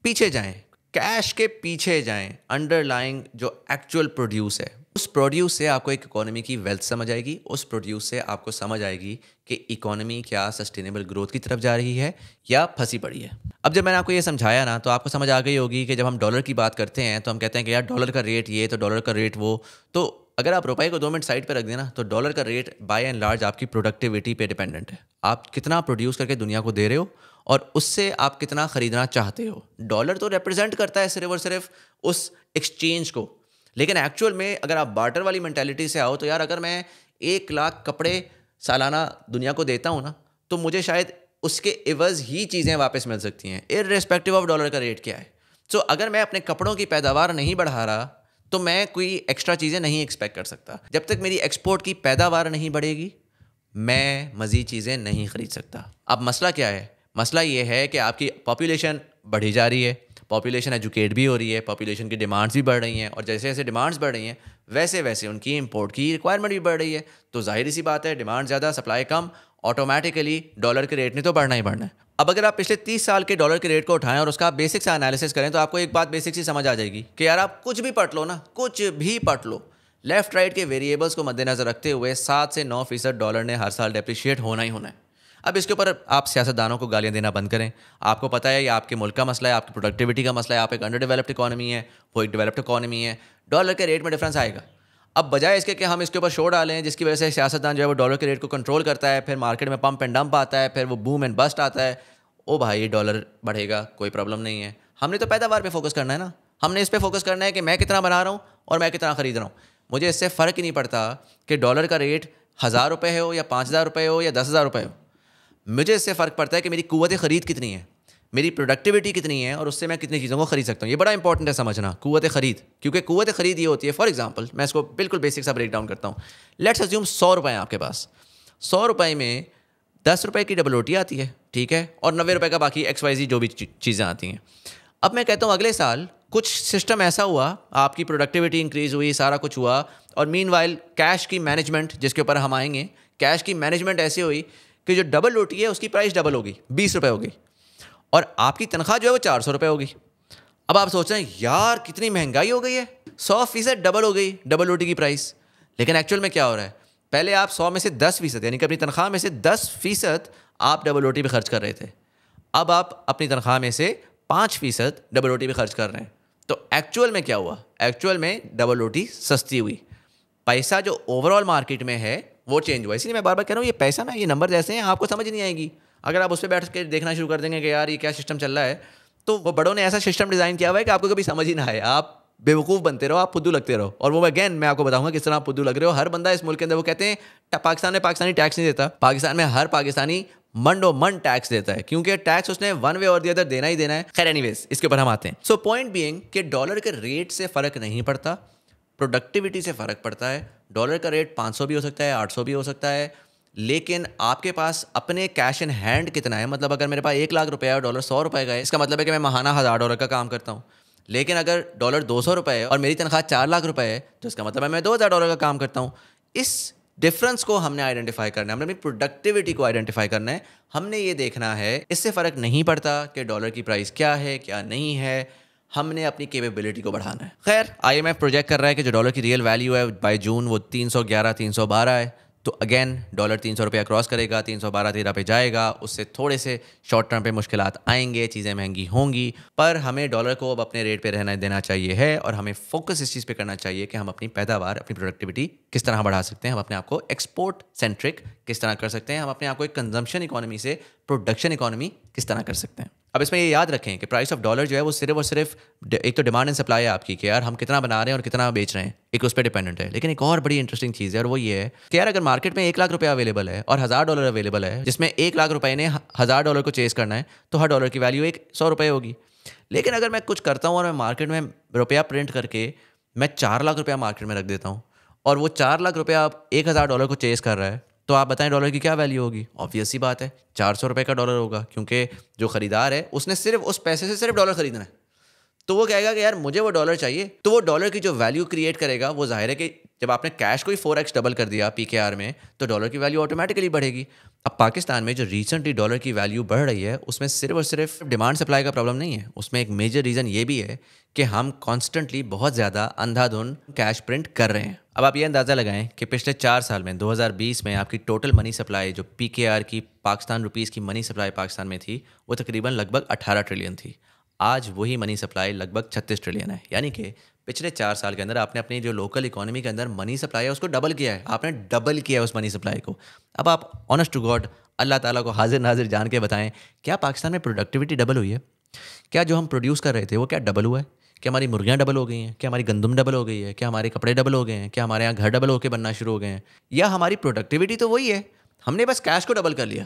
Speaker 1: पीछे जाएं, कैश के पीछे जाएं, अंडरलाइंग जो एक्चुअल प्रोड्यूस है, उस प्रोड्यूस से आपको एक इकोनॉमी की वेल्थ समझ आएगी, उस प्रोड्यूस से आपको समझ आएगी कि इकोनॉमी क्या सस्टेनेबल ग्रोथ की तरफ जा रही है या फंसी पड़ी है। अब जब मैंने आपको ये समझाया ना तो आपको समझ आ गई होगी कि जब हम डॉलर की बात करते हैं तो हम कहते हैं कि यार डॉलर का रेट ये तो डॉलर का रेट वो, तो अगर आप रुपए को 2 मिनट साइड पर रख देना तो डॉलर का रेट बाय एंड लार्ज आपकी प्रोडक्टिविटी पे डिपेंडेंट है। आप कितना प्रोड्यूस करके दुनिया को दे रहे हो और उससे आप कितना ख़रीदना चाहते हो। डॉलर तो रिप्रेजेंट करता है सिर्फ और सिर्फ उस एक्सचेंज को, लेकिन एक्चुअल में अगर आप बार्टर वाली मेंटालिटी से आओ तो यार अगर मैं 1 लाख कपड़े सालाना दुनिया को देता हूँ ना तो मुझे शायद उसके एवज ही चीज़ें वापस मिल सकती हैं इर्रेस्पेक्टिव ऑफ डॉलर का रेट क्या है। सो अगर मैं अपने कपड़ों की पैदावार नहीं बढ़ा रहा तो मैं कोई एक्स्ट्रा चीज़ें नहीं एक्सपेक्ट कर सकता। जब तक मेरी एक्सपोर्ट की पैदावार नहीं बढ़ेगी मैं मज़ीद चीज़ें नहीं ख़रीद सकता। अब मसला क्या है? मसला ये है कि आपकी पॉपुलेशन बढ़ी जा रही है, पॉपुलेशन एजुकेट भी हो रही है, पॉपुलेशन की डिमांड्स भी बढ़ रही हैं और जैसे जैसे डिमांड्स बढ़ रही हैं वैसे वैसे उनकी इंपोर्ट की रिक्वायरमेंट भी बढ़ रही है। तो जाहिर सी बात है डिमांड ज़्यादा सप्लाई कम, ऑटोमेटिकली डॉलर के रेट ने तो बढ़ना ही बढ़ना है। अब अगर आप पिछले 30 साल के डॉलर के रेट को उठाएं और उसका आप बेसिक सा एनालिसिस करें तो आपको एक बात बेसिक सी समझ आ जाएगी कि यार आप कुछ भी पढ़ लो ना, कुछ भी पढ़ लो, लेफ्ट राइट के वेरिएबल्स को मद्देनजर रखते हुए 7 से 9% डॉलर ने हर साल डेप्रिशिएट होना ही होना है। अब इसके ऊपर आप सियासतदानों को गालियां देना बंद करें। आपको पता है ये आपके मुल्क का मसला है, आपकी प्रोडक्टिविटी का मसला है, आप एक अंडर डेवलप्ड इकॉनमी है, वो एक डेवलप्ड इकॉनमी है, डॉलर के रेट में डिफरेंस आएगा। अब बजाय इसके कि हम इसके ऊपर शो डालें जिसकी वजह से सियासतदान जो है वो डॉलर के रेट को कंट्रोल करता है, फिर मार्केट में पंप एंड डंप आता है, फिर वो बूम एंड बस्ट आता है, ओ भाई डॉलर बढ़ेगा कोई प्रॉब्लम नहीं है। हमने तो पैदावार पे फोकस करना है ना, हमने इस पे फोकस करना है कि मैं कितना बना रहा हूँ और मैं कितना ख़रीद रहा हूँ। मुझे इससे फ़र्क ही नहीं पड़ता कि डॉलर का रेट 1000 रुपये हो या 5000 रुपये हो या 10,000 रुपये हो। मुझे इससे फ़र्क पड़ता है कि मेरी कुव्वत ख़रीद कितनी है, मेरी प्रोडक्टिविटी कितनी है और उससे मैं कितनी चीज़ों को ख़रीद सकता हूँ। ये बड़ा इंपॉर्टेंट है समझना, कुव्वत ख़रीद, क्योंकि कुव्वत ख़रीद ये होती है। फॉर एग्जांपल मैं इसको बिल्कुल बेसिक सा ब्रेक डाउन करता हूँ। लेट्स अज्यूम 100 रुपये हैं आपके पास, 100 रुपये में 10 रुपये की डबल रोटी आती है, ठीक है, और 90 रुपये का बाकी XYZ जो भी चीज़ें आती हैं। अब मैं कहता हूँ अगले साल कुछ सिस्टम ऐसा हुआ, आपकी प्रोडक्टिविटी इंक्रीज़ हुई, सारा कुछ हुआ, और मीनवाइल कैश की मैनेजमेंट, जिसके ऊपर हम आएंगे, कैश की मैनेजमेंट ऐसी हुई कि जो डबल रोटी है उसकी प्राइस डबल होगी, 20 रुपये होगी, और आपकी तनख्वाह जो है वो 400 रुपये होगी। अब आप सोच रहे हैं यार कितनी महंगाई हो गई है, 100% डबल हो गई डबल रोटी की प्राइस। लेकिन एक्चुअल में क्या हो रहा है, पहले आप 100 में से 10% यानी कि अपनी तनख्वाह में से 10% आप डबल रोटी पे खर्च कर रहे थे, अब आप अपनी तनख्वाह में से 5% डबल रोटी पे खर्च कर रहे हैं। तो एक्चुअल में क्या हुआ, एक्चुअल में डबल रोटी सस्ती हुई, पैसा जो ओवरऑल मार्केट में है वो चेंज हुआ। इसलिए मैं बार बार कह रहा हूँ ये पैसा ना, ये नंबर जैसे हैं, आपको समझ नहीं आएगी। अगर आप उस पर बैठ के देखना शुरू कर देंगे कि यार ये क्या सिस्टम चल रहा है, तो वो बड़ों ने ऐसा सिस्टम डिज़ाइन किया हुआ है कि आपको कभी समझ ही ना आए, आप बेवकूफ़ बनते रहो, आप फुद्दू लगते रहो। और वो अगेन मैं आपको बताऊंगा किस तरह आप फुद्दू लग रहे हो। हर बंदा इस मुल्क के अंदर वो कहते हैं पाकिस्तान में पाकिस्तानी टैक्स नहीं देता, पाकिस्तान में हर पाकिस्तानी मंडो मन टैक्स देता है, क्योंकि टैक्स उसने वन वे और दी अदर देना ही देना है। खैर एनीवेज इसके ऊपर हम आते हैं। सो पॉइंट बीइंग कि डॉलर के रेट से फ़र्क नहीं पड़ता, प्रोडक्टिविटी से फ़र्क पड़ता है। डॉलर का रेट 500 भी हो सकता है, 800 भी हो सकता है, लेकिन आपके पास अपने कैश इन हैंड कितना है। मतलब अगर मेरे पास 1 लाख रुपया और डॉलर 100 रुपये का है, इसका मतलब है कि मैं महाना $1000 का काम करता हूँ। लेकिन अगर डॉलर 200 रुपये है और मेरी तनख्वाह 4 लाख रुपए है, तो इसका मतलब है मैं $2000 का काम करता हूँ। इस डिफरेंस को हमने आइडेंटिफाई करना है, हमने अपनी प्रोडक्टिविटी को आइडेंटिफाई करना है। हमने ये देखना है, इससे फ़र्क नहीं पड़ता कि डॉलर की प्राइस क्या है क्या नहीं है, हमने अपनी कैपेबिलिटी को बढ़ाना है। खैर IMF प्रोजेक्ट कर रहा है कि जो डॉलर की रियल वैल्यू है बाय जून वो 311 312 है। तो अगेन डॉलर 300 रुपया क्रॉस करेगा, 312-13 पे जाएगा। उससे थोड़े से शॉर्ट टर्म पे मुश्किलात आएंगे, चीज़ें महंगी होंगी, पर हमें डॉलर को अब अपने रेट पे रहना देना चाहिए है, और हमें फोकस इस चीज़ पे करना चाहिए कि हम अपनी पैदावार, अपनी प्रोडक्टिविटी किस तरह बढ़ा सकते हैं, हम अपने आप को एक्सपोर्ट सेंट्रिक किस तरह कर सकते हैं, हम अपने आप को एक कंजम्पशन इकोनॉमी से प्रोडक्शन इकोनॉमी किस तरह कर सकते हैं। अब इसमें ये याद रखें कि प्राइस ऑफ डॉलर जो है वो सिर्फ और सिर्फ एक तो डिमांड एंड सप्लाई है आपकी कि यार हम कितना बना रहे हैं और कितना बेच रहे हैं, एक उस पर डिपेंडेंट है। लेकिन एक और बड़ी इंटरेस्टिंग चीज़ है और वो ये है कि यार अगर मार्केट में $1,00,000 अवेलेबल है और $1,000 अवेलेबल है, जिसमें $1,00,000 ने $1,000 को चेस करना है, तो हर डॉलर की वैल्यू $100 होगी। लेकिन अगर मैं कुछ करता हूँ और मैं मार्केट में रुपया प्रिंट करके मैं $4,00,000 मार्केट में रख देता हूँ और वो $4,00,000 आप $1,000 को चेस कर रहा है, तो आप बताएं डॉलर की क्या वैल्यू होगी? ऑब्वियस सी बात है, $400 का डॉलर होगा, क्योंकि जो खरीदार है उसने सिर्फ उस पैसे से सिर्फ डॉलर खरीदना है। तो वो कहेगा कि यार मुझे वो डॉलर चाहिए, तो वो डॉलर की जो वैल्यू क्रिएट करेगा वो जाहिर है कि जब आपने कैश को ही 4x डबल कर दिया PKR में, तो डॉलर की वैल्यू ऑटोमेटिकली बढ़ेगी। अब पाकिस्तान में जो रिसेंटली डॉलर की वैल्यू बढ़ रही है उसमें सिर्फ और सिर्फ डिमांड सप्लाई का प्रॉब्लम नहीं है, उसमें एक मेजर रीज़न ये भी है कि हम कॉन्स्टेंटली बहुत ज़्यादा अंधाधुन कैश प्रिंट कर रहे हैं। अब आप ये अंदाज़ा लगाएं कि पिछले 4 साल में 2020 में आपकी टोटल मनी सप्लाई जो PKR की पाकिस्तान रुपीज़ की मनी सप्लाई पाकिस्तान में थी वो तकरीबन लगभग 18 ट्रिलियन थी। आज वही मनी सप्लाई लगभग 36 ट्रिलियन है। यानी कि पिछले 4 साल के अंदर आपने अपनी जो लोकल इकोनॉमी के अंदर मनी सप्लाई है उसको डबल किया है, आपने डबल किया है उस मनी सप्लाई को। अब आप ऑनेस्ट टू गॉड अल्लाह ताला को हाजिर नाजिर जान के बताएं, क्या पाकिस्तान में प्रोडक्टिविटी डबल हुई है? क्या जो हम प्रोड्यूस कर रहे थे वो क्या डबल हुआ है? क्या हमारी मुर्गियाँ डबल हो गई हैं? क्या हमारी गंदम डबल हो गई है? क्या हमारे कपड़े डबल हो गए हैं? क्या हमारे यहाँ घर डबल होकर बनना शुरू हो गए हैं? या हमारी प्रोडक्टिविटी तो वही है, हमने बस कैश को डबल कर लिया।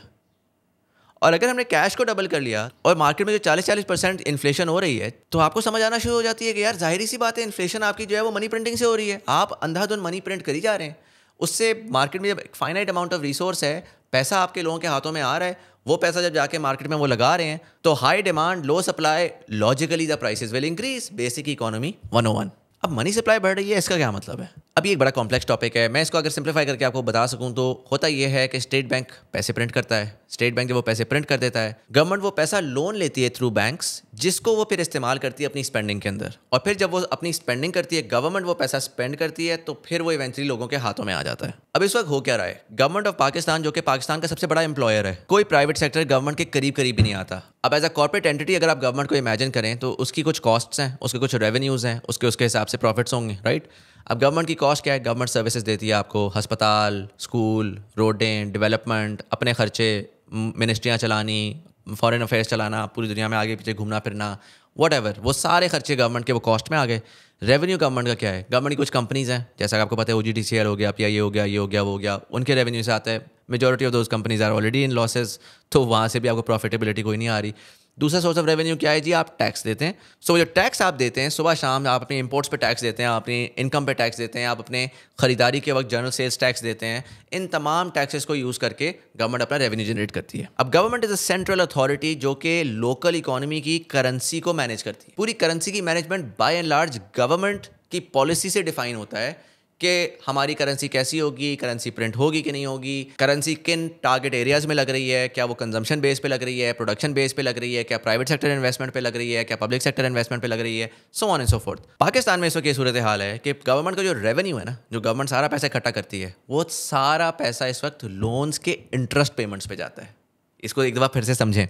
Speaker 1: और अगर हमने कैश को डबल कर लिया और मार्केट में जो 40% इन्फ्लेशन हो रही है, तो आपको समझ आना शुरू हो जाती है कि यार जाहिर सी बात है इन्फ्लेशन आपकी जो है वो मनी प्रिंटिंग से हो रही है। आप अंधाधुन मनी प्रिंट करी जा रहे हैं, उससे मार्केट में जब फाइनाइट अमाउंट ऑफ रिसोर्स है, पैसा आपके लोगों के हाथों में आ रहा है, वो पैसा जब जाके मार्केट में वो लगा रहे हैं, तो high demand low supply, logically the prices will increase. Basic economy 101। अब मनी सप्लाई बढ़ रही है, इसका क्या मतलब है? अब ये एक बड़ा कॉम्प्लेक्स टॉपिक है। मैं इसको अगर सिंप्लीफाई करके आपको बता सकूं तो होता ये है कि स्टेट बैंक पैसे प्रिंट करता है। स्टेट बैंक जब वो पैसे प्रिंट कर देता है, गवर्नमेंट वो पैसा लोन लेती है थ्रू बैंक्स, जिसको वो फिर इस्तेमाल करती है अपनी स्पेंडिंग के अंदर। और फिर जब वो अपनी स्पेंडिंग करती है, गवर्नमेंट वो पैसा स्पेंड करती है, तो फिर वो इवेंचुअली लोगों के हाथों में आ जाता है। अब इस वक्त हो क्या रहा है? गवर्नमेंट ऑफ पाकिस्तान, जो कि पाकिस्तान का सबसे बड़ा एम्प्लॉयर है, कोई प्राइवेट सेक्टर गवर्नमेंट के करीब ही नहीं आता। अब एज अ कॉर्पोरेट एंटिटी अगर आप गवर्नमेंट को इमेजिन करें तो उसकी कुछ कॉस्ट्स हैं, उसके कुछ रेवेन्यूज़ हैं, उसके हिसाब से प्रॉफिट्स होंगे, राइट? अब गवर्नमेंट की कॉस्ट क्या है? गवर्नमेंट सर्विसेज देती है आपको, अस्पताल, स्कूल, रोडें, डेवलपमेंट, अपने खर्चे, मिनिस्ट्रियाँ चलानी, फॉरेन अफेयर्स चलाना, पूरी दुनिया में आगे पीछे घूमना फिरना, व्हाटएवर, वो सारे खर्चे गवर्नमेंट के वो कॉस्ट में आ गए। रेवेन्यू गवर्नमेंट का क्या है? गवर्नमेंट की कुछ कंपनीज़ हैं, जैसा कि आपको पता है OGTCL हो गया, PIA हो गया, ये हो गया, वो हो गया, उनके रेवेन्यू से आता है। Majority of those companies are already in losses, तो वहाँ से भी आपको प्रॉफिटेबिलिटी कोई नहीं आ रही। दूसरा सोर्स ऑफ रेवेन्यू क्या है जी? आप टैक्स देते हैं। सो जो टैक्स आप देते हैं सुबह शाम, आप अपने इंपोर्ट्स पे टैक्स देते हैं, आप अपनी इनकम पे टैक्स देते हैं, आप अपने खरीदारी के वक्त जनरल सेल्स टैक्स देते हैं। इन तमाम टैक्सेस को यूज़ करके गवर्नमेंट अपना रेवेन्यू जनरेट करती है। अब government is a central authority जो कि लोकल इकोनॉमी की करेंसी को मैनेज करती है। पूरी करेंसी की management by and large government की पॉलिसी से डिफाइन होता है कि हमारी करेंसी कैसी होगी, करेंसी प्रिंट होगी कि नहीं होगी, करेंसी किन टारगेट एरियाज में लग रही है, क्या वो कंजम्पशन बेस पे लग रही है, प्रोडक्शन बेस पे लग रही है, क्या प्राइवेट सेक्टर इन्वेस्टमेंट पे लग रही है, क्या पब्लिक सेक्टर इन्वेस्टमेंट पे लग रही है, so on and so fourth. Pakistan में इस वक्त ये सूरत हाल है कि गवर्नमेंट का जो रेवेन्यू है ना, जो गवर्नमेंट सारा पैसा इकट्ठा करती है, वो सारा पैसा इस वक्त लोन्स के इंटरेस्ट पेमेंट्स पे जाता है। इसको एक दफ़ा फिर से समझें,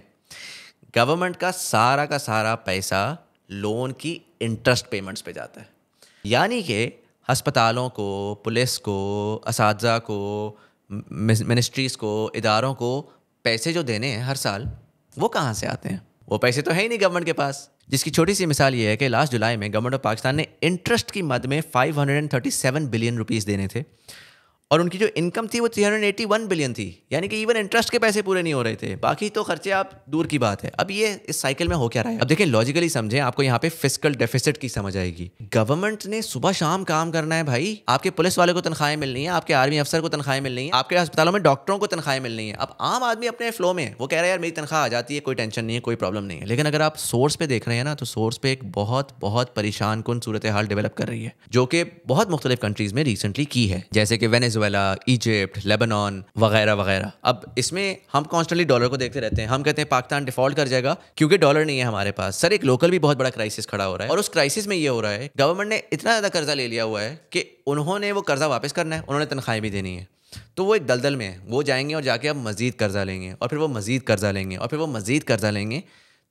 Speaker 1: गवर्नमेंट का सारा पैसा लोन की इंटरेस्ट पेमेंट्स पे जाता है। यानी कि अस्पतालों को, पुलिस को, असातिज़ा को, मिनिस्ट्रीज़ को, इदारों को पैसे जो देने हैं हर साल, वो कहाँ से आते हैं? वो पैसे तो है ही नहीं गवर्नमेंट के पास। जिसकी छोटी सी मिसाल ये है कि लास्ट जुलाई में गवर्नमेंट ऑफ पाकिस्तान ने इंटरेस्ट की मद में 537 बिलियन रुपीस देने थे और उनकी जो इनकम थी वो 381 बिलियन थी। यानी कि इवन इंटरेस्ट के पैसे पूरे नहीं हो रहे थे, बाकी तो खर्चे आप दूर की बात है। अब ये इस साइकिल में हो क्या रहा है? अब देखें, लॉजिकली समझें, आपको यहाँ पे फिस्कल डेफिसिट की समझ आएगी। गवर्नमेंट ने सुबह शाम काम करना है भाई। आपके पुलिस वाले को तनख्वाहें मिलनी है, आपके आर्मी अफसर को तनख्वाहें मिलनी है, आपके अस्पतालों में डॉक्टरों को तनख्वाहें मिलनी है। अब आम आदमी अपने फ्लो में वो कह रहा है यार मेरी तनख्वाह आ जाती है, कोई टेंशन नहीं है, कोई प्रॉब्लम नहीं है। लेकिन अगर आप सोर्स पे देख रहे हैं ना, तो सोर्स पे एक बहुत परेशान कुन सूरत हाल डेवलप कर रही है, जो कि बहुत मुख्तलिफ कंट्रीज में रिसेंटली की है, जैसे कि वेनेजुएला, इजिप्ट, लेबनान वगैरह वगैरह। अब इसमें हम कॉन्स्टेंटली डॉलर को देखते रहते हैं। हम कहते हैं पाकिस्तान डिफॉल्ट कर जाएगा क्योंकि डॉलर नहीं है हमारे पास। सर, एक लोकल भी बहुत बड़ा क्राइसिस खड़ा हो रहा है और उस क्राइसिस में ये हो रहा है, गवर्नमेंट ने इतना ज़्यादा कर्जा ले लिया हुआ है कि उन्होंने वो कर्जा वापस करना है, उन्होंने तनख्वाहें भी देनी है, तो वो एक दलदल में है। वो जाएंगे और जाके अब मजीद कर्जा लेंगे और फिर वो मजीद कर्जा लेंगे और फिर वो मजीद कर्जा लेंगे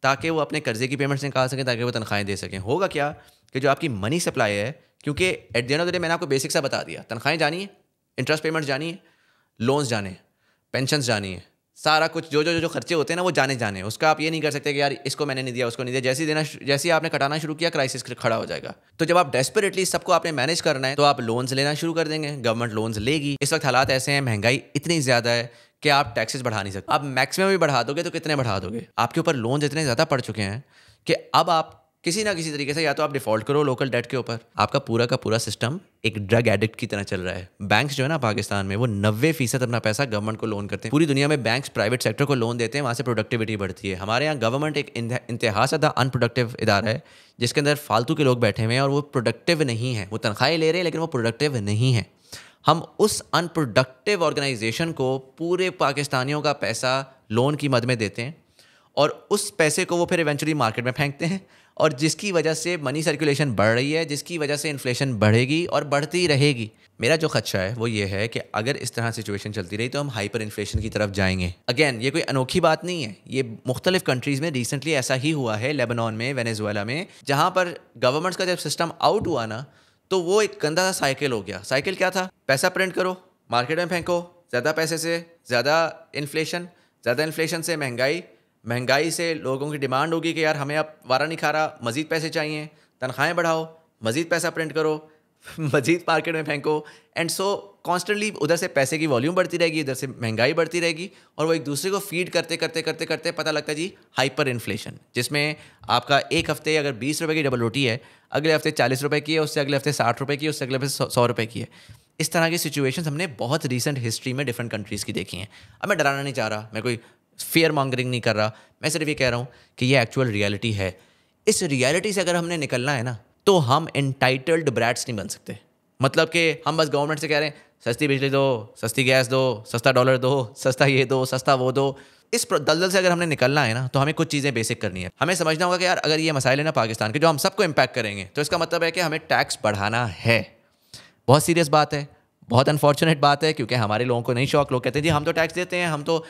Speaker 1: ताकि वो अपने कर्जे की पेमेंट्स निकाल सकें, ताकि वो तनख्वाहें दे सकें। होगा क्या कि जो आपकी मनी सप्लाई है, क्योंकि at the end of the day मैंने आपको बेसिक सा बता दिया, तनख्वाहें जानी है, इंटरेस्ट पेमेंट्स जानी है, लोन्स जाने हैं, पेंशन्स जानी है, सारा कुछ जो खर्चे होते हैं ना वो जाने जाने, उसका आप ये नहीं कर सकते कि यार इसको मैंने नहीं दिया उसको नहीं दिया, जैसे ही आपने कटाना शुरू किया क्राइसिस खड़ा हो जाएगा। तो जब आप डेस्परेटली सबको आपने मैनेज करना है तो आप लोन्स लेना शुरू कर देंगे, गवर्नमेंट लोन्स लेगी। इस वक्त हालात ऐसे हैं, महंगाई इतनी ज़्यादा है कि आप टैक्सेस बढ़ा नहीं सकते। आप मैक्सिमम भी बढ़ा दोगे तो कितने बढ़ा दोगे? आपके ऊपर लोन्स इतने ज़्यादा पड़ चुके हैं कि अब आप किसी ना किसी तरीके से या तो आप डिफॉल्ट करो लोकल डेट के ऊपर। आपका पूरा का पूरा सिस्टम एक ड्रग एडिक्ट की तरह चल रहा है। बैंक्स जो है ना पाकिस्तान में, वो 90% अपना पैसा गवर्नमेंट को लोन करते हैं। पूरी दुनिया में बैंक्स प्राइवेट सेक्टर को लोन देते हैं, वहाँ से प्रोडक्टिविटी बढ़ती है। हमारे यहाँ गवर्नमेंट एक इंतहा ज़्यादा अनप्रोडक्टिव इदारा है जिसके अंदर फालतू के लोग बैठे हुए हैं और वो प्रोडक्टिव नहीं है। वो तनख्वाहें ले रहे हैं लेकिन वो प्रोडक्टिव नहीं है। हम उस अनप्रोडक्टिव ऑर्गेनाइजेशन को पूरे पाकिस्तानियों का पैसा लोन की मद में देते हैं और उस पैसे को वो फिर इवेंचुअली मार्केट में फेंकते हैं, और जिसकी वजह से मनी सर्कुलेशन बढ़ रही है, जिसकी वजह से इन्फ्लेशन बढ़ेगी और बढ़ती रहेगी। मेरा जो खदशा है वो ये है कि अगर इस तरह सिचुएशन चलती रही तो हम हाइपर इन्फ्लेशन की तरफ जाएंगे। अगेन ये कोई अनोखी बात नहीं है, ये मुख्तलिफ कंट्रीज़ में रिसेंटली ऐसा ही हुआ है। लेबनान में, वेनेजुएला में, जहाँ पर गवर्नमेंट्स का जब सिस्टम आउट हुआ ना तो वो एक गंदा सा साइकिल हो गया। साइकिल क्या था? पैसा प्रिंट करो, मार्केट में फेंको, ज़्यादा पैसे से ज़्यादा इन्फ्लेशन, ज़्यादा इन्फ्लेशन से महंगाई, महंगाई से लोगों की डिमांड होगी कि यार हमें अब वारा नहीं खा रहा, मज़ीद पैसे चाहिए, तनख्वाहें बढ़ाओ, मज़ीद पैसा प्रिंट करो, मज़ीद मार्केट में फेंको, एंड सो कॉन्स्टेंटली उधर से पैसे की वॉल्यूम बढ़ती रहेगी, इधर से महंगाई बढ़ती रहेगी, और वो एक दूसरे को फीड करते करते करते करते पता लगता है जी हाइपर इन्फ्लेशन, जिसमें आपका एक हफ्ते अगर 20 रुपये की डबल रोटी है, अगले हफ्ते 40 रुपये की है, उससे अगले हफ्ते 60 रुपये की है, उससे अगले हफ्ते 100 रुपये की है। इस तरह की सिचुएशंस हमने बहुत रीसेंट हिस्ट्री में डिफरेंट कंट्रीज़ की देखी हैं। अब मैं डराना नहीं चाह रहा, मैं कोई फियर मॉन्गरिंग नहीं कर रहा, मैं सिर्फ ये कह रहा हूँ कि ये एक्चुअल रियलिटी है। इस रियलिटी से अगर हमने निकलना है ना तो हम एंटाइटल्ड ब्रैट्स नहीं बन सकते। मतलब कि हम बस गवर्नमेंट से कह रहे हैं सस्ती बिजली दो, सस्ती गैस दो, सस्ता डॉलर दो, सस्ता ये दो, सस्ता वो दो। इस दलदल से अगर हमने निकलना है ना तो हमें कुछ चीज़ें बेसिक करनी है। हमें समझना होगा कि यार अगर ये मसाइल है ना पाकिस्तान के जो हम सबको इम्पैक्ट करेंगे तो इसका मतलब है कि हमें टैक्स बढ़ाना है। बहुत सीरियस बात है, बहुत अनफॉर्चुनेट बात है, क्योंकि हमारे लोगों को नहीं शौक। लोग कहते हैं जी हम तो टैक्स देते हैं, हम तो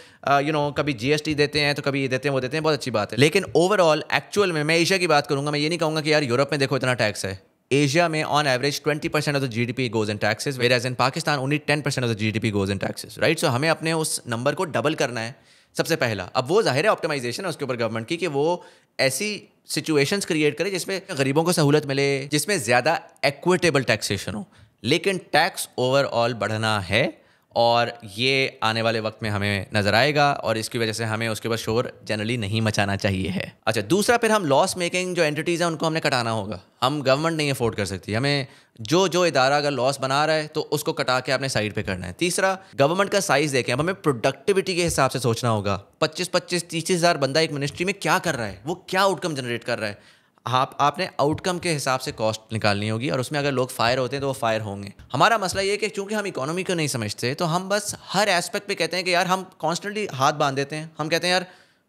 Speaker 1: कभी GST देते हैं, तो कभी ये देते हैं वो देते हैं, बहुत अच्छी बात है। लेकिन ओवरऑल एक्चुअल में मैं एशिया की बात करूंगा, मैं ये नहीं कहूँगा कि यार यूरोप में देखो इतना टैक्स है। एशिया में on average 20% of the GDP goes in taxes, whereas in Pakistan only 10% of the GDP goes in taxes, right. So हमें अपने उस नंबर को डबल करना है सबसे पहला। अब वो जाहिर है ऑप्टिमाइजेशन है उसके ऊपर गवर्नमेंट की कि वो ऐसी सिचुएशंस क्रिएट करे जिसमें गरीबों को सहूलत मिले, जिसमें ज़्यादा इक्विटेबल टैक्सेशन हो। लेकिन टैक्स ओवरऑल बढ़ना है और ये आने वाले वक्त में हमें नज़र आएगा, और इसकी वजह से हमें उसके ऊपर शोर जनरली नहीं मचाना चाहिए है। अच्छा, दूसरा फिर हम लॉस मेकिंग जो एंटिटीज़ हैं उनको हमने कटाना होगा। हम गवर्नमेंट नहीं अफोर्ड कर सकती, हमें जो इदारा अगर लॉस बना रहा है तो उसको कटा के अपने साइड पे करना है। तीसरा, गवर्नमेंट का साइज़ देखें, अब हमें प्रोडक्टिविटी के हिसाब से सोचना होगा। 25-30 हज़ार बंदा एक मिनिस्ट्री में क्या कर रहा है, वो क्या आउटकम जनरेट कर रहा है। आपने आउटकम के हिसाब से कॉस्ट निकालनी होगी, और उसमें अगर लोग फायर होते हैं तो वो फायर होंगे। हमारा मसला ये है कि चूंकि हम इकोनॉमी को नहीं समझते तो हम बस हर एस्पेक्ट पे कहते हैं कि यार हम कॉन्स्टेंटली हाथ बांध देते हैं। हम कहते हैं यार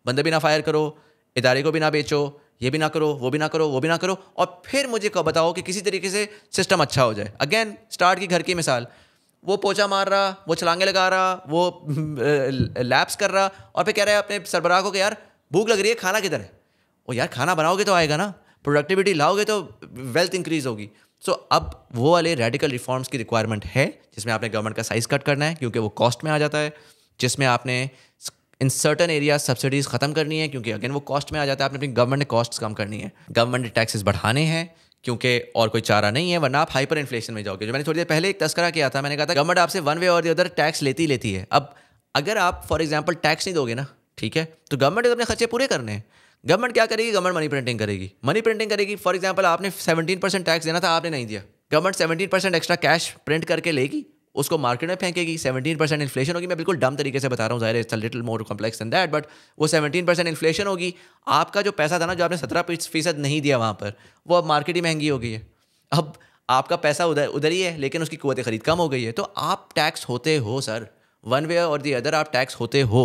Speaker 1: बंदे भी ना फायर करो, इदारे को भी ना बेचो, ये भी ना करो, वो भी ना करो, वो भी ना करो, और फिर मुझे बताओ कि किसी तरीके से सिस्टम अच्छा हो जाए। अगेन स्टार्ट की घर की मिसाल, वो पोछा मार रहा, वो छलांगे लगा रहा, वो लैप्स कर रहा, और फिर कह रहा है अपने सरबराह को कि यार भूख लग रही है, खाना किधर है। ओ यार खाना बनाओगे तो आएगा ना, प्रोडक्टिविटी लाओगे तो वेल्थ इंक्रीज होगी। सो अब वो वाले रेडिकल रिफॉर्म्स की रिक्वायरमेंट है जिसमें आपने गवर्नमेंट का साइज कट करना है क्योंकि वो कॉस्ट में आ जाता है, जिसमें आपने इन सर्टन एरिया सब्सिडीज़ ख़त्म करनी है क्योंकि अगेन वो कॉस्ट में आ जाता है। आपने अपनी गवर्नमेंट ने कॉस्ट्स कम करनी है, गवर्नमेंट ने टैक्सेस बढ़ाने हैं क्योंकि और कोई चारा नहीं है, वरना आप हाइपर इन्फ्लेशन में जाओगे। जो मैंने थोड़ी देर पहले एक तस्करा किया था, मैंने कहा था गवर्नमेंट आपसे वन वे और दी अदर टैक्स लेती है। अब अगर आप फॉर एग्जाम्पल टैक्स नहीं दोगे ना, ठीक है, तो गवर्नमेंट ने अपने खर्चे पूरे करने हैं। गवर्नमेंट क्या करेगी? गवर्नमेंट मनी प्रिंटिंग करेगी, मनी प्रिंटिंग करेगी। फॉर एग्जांपल आपने 17% टैक्स देना था, आपने नहीं दिया, गवर्नमेंट 17% एक्स्ट्रा कैश प्रिंट करके लेगी, उसको मार्केट में फेंकेगी, 17% इन्फ्लेशन होगी। मैं बिल्कुल डम तरीके से बता रहा हूँ, ज़ाहिर है it's a little more complex than that, but वो 17% इन्फ्लेशन होगी। आपका जो पैसा था ना, जो आपने 17% नहीं दिया वहाँ पर, वो अब मार्केट ही महंगी हो गई है। अब आपका पैसा उधर ही है लेकिन उसकी क़ुव्वत ख़रीद कम हो गई है। तो आप टैक्स होते हो सर, वन वे और दी अदर आप टैक्स होते हो।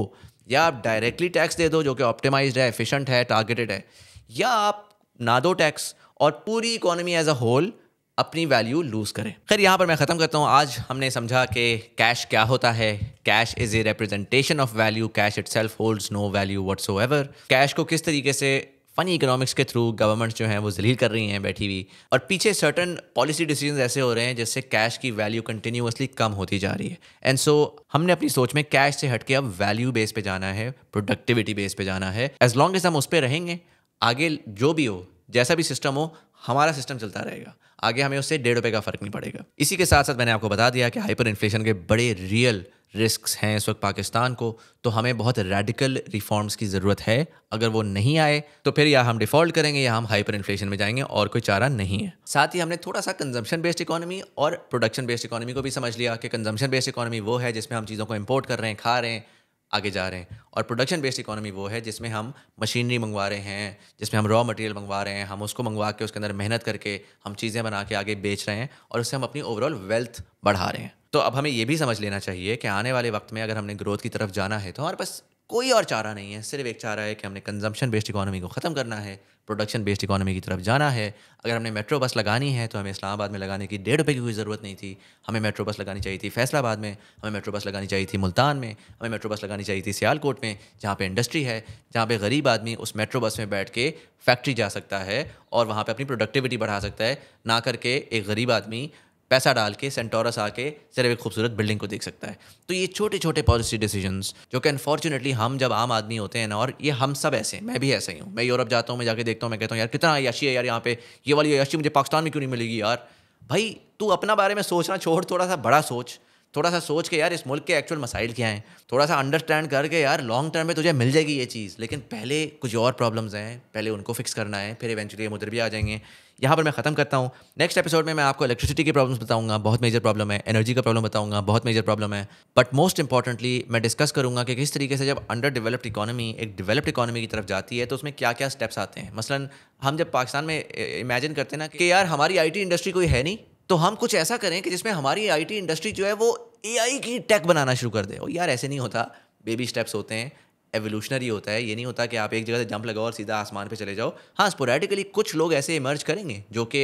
Speaker 1: या आप डायरेक्टली टैक्स दे दो जो कि ऑप्टिमाइज्ड है, एफिशिएंट है, टारगेटेड है, या आप ना दो टैक्स और पूरी इकोनॉमी एज अ होल अपनी वैल्यू लूज करें। खैर यहाँ पर मैं ख़त्म करता हूँ। आज हमने समझा कि कैश क्या होता है। Cash is a representation of value, cash itself holds no value whatsoever. Cash को किस तरीके से फ़नी इकोनॉमिक्स के थ्रू गवर्नमेंट्स जो हैं वो जलील कर रही हैं बैठी हुई, और पीछे सर्टन पॉलिसी डिसीजंस ऐसे हो रहे हैं जिससे कैश की वैल्यू कंटिन्यूअसली कम होती जा रही है। एंड सो हमने अपनी सोच में कैश से हट के अब वैल्यू बेस पे जाना है, प्रोडक्टिविटी बेस पे जाना है। एज लॉन्ग एज हम उस पर रहेंगे, आगे जो भी हो, जैसा भी सिस्टम हो, हमारा सिस्टम चलता रहेगा, आगे हमें उससे ₹1.5 का फ़र्क नहीं पड़ेगा। इसी के साथ साथ मैंने आपको बता दिया कि हाइपर इन्फ्लेशन के बड़े रियल रिस्क्स हैं इस वक्त पाकिस्तान को, तो हमें बहुत रेडिकल रिफॉर्म्स की ज़रूरत है। अगर वो नहीं आए तो फिर या हम डिफ़ॉल्ट करेंगे या हम हाइपर इन्फ्लेशन में जाएंगे, और कोई चारा नहीं है। साथ ही हमने थोड़ा सा कंजम्पशन बेस्ड इकोनॉमी और प्रोडक्शन बेस्ड इकोनॉमी को भी समझ लिया कि कंजम्पशन बेस्ड इकोनॉमी वो है जिसमें हम चीज़ों को इम्पोर्ट कर रहे हैं, खा रहे हैं, आगे जा रहे हैं, और प्रोडक्शन बेस्ड इकोनॉमी वो है जिसमें हम मशीनरी मंगवा रहे हैं, जिसमें हम रॉ मटेरियल मंगवा रहे हैं, हम उसको मंगवा के उसके अंदर मेहनत करके हम चीज़ें बना के आगे बेच रहे हैं, और उससे हम अपनी ओवरऑल वेल्थ बढ़ा रहे हैं। तो अब हमें ये भी समझ लेना चाहिए कि आने वाले वक्त में अगर हमने ग्रोथ की तरफ जाना है तो हमारे पास कोई और चारा नहीं है, सिर्फ एक चारा है कि हमने कंजम्पशन बेस्ड इकोनॉमी को ख़त्म करना है, प्रोडक्शन बेस्ड इकोनॉमी की तरफ जाना है। अगर हमने मेट्रो बस लगानी है तो हमें इस्लामाबाद में लगाने की ₹1.5 की कोई ज़रूरत नहीं थी। हमें मेट्रो बस लगानी चाहिए थी फैसलाबाद में, हमें मेट्रो बस लगानी चाहिए थी मुल्तान में, हमें मेट्रो बस लगानी चाहिए थी सियालकोट में, जहाँ पे इंडस्ट्री है, जहाँ पे गरीब आदमी उस मेट्रो बस में बैठ के फैक्ट्री जा सकता है और वहाँ पे अपनी प्रोडक्टिविटी बढ़ा सकता है, ना करके एक गरीब आदमी पैसा डाल के सेंटोरस आके सिर्फ एक खूबसूरत बिल्डिंग को देख सकता है। तो ये छोटे छोटे पॉलिसी डिसीजंस जो कि अनफॉर्चुनेटली हम जब आम आदमी होते हैं ना, और ये हम सब ऐसे हैं, मैं भी ऐसा ही हूँ। मैं यूरोप जाता हूँ, मैं जाके देखता हूँ, मैं कहता हूँ यार कितना अय्याशी है यार यहाँ पे, ये वाली अय्याशी मुझे पाकिस्तान में क्यों नहीं मिलेगी यार। भाई तू अपना बारे में सोचना छोड़, थोड़ा सा बड़ा सोच, थोड़ा सा सोच के यार इस मुल्क के एक्चुअल मसाइल क्या हैं, थोड़ा सा अंडरस्टैंड करके यार लॉन्ग टर्म में तुझे मिल जाएगी ये चीज़। लेकिन पहले कुछ और प्रॉब्लम्स हैं, पहले उनको फिक्स करना है, फिर इवेंचुअली हम उधर भी आ जाएंगे। यहाँ पर मैं ख़त्म करता हूँ। नेक्स्ट एपिसोड में मैं आपको इलेक्ट्रिसिटी की प्रॉब्लम्स बताऊंगा, बहुत मेजर प्रॉब्लम है, एनर्जी का प्रॉब्लम बताऊंगा, बहुत मेजर प्रॉब्लम है। बट मोस्ट इंपॉर्टेंटली मैं डिस्कस करूंगा कि किस तरीके से जब अंडर डेवलप्ड इकोनॉमी एक डेवलप्ड इकोनॉमी की तरफ जाती है तो उसमें क्या क्या स्टेप्स आते हैं। मसलन हम जब पाकिस्तान में इमेजिन करते हैं ना कि यार हमारी IT इंडस्ट्री कोई है नहीं, तो हम कुछ ऐसा करें कि जिसमें हमारी IT इंडस्ट्री जो है वो AI की टेक बनाना शुरू कर दे। और यार ऐसे नहीं होता, बेबी स्टेप्स होते हैं, एवोल्यूशनरी होता है। ये नहीं होता कि आप एक जगह से जंप लगाओ और सीधा आसमान पे चले जाओ। हाँ, स्पोरेडिकली कुछ लोग ऐसे इमर्ज करेंगे जो कि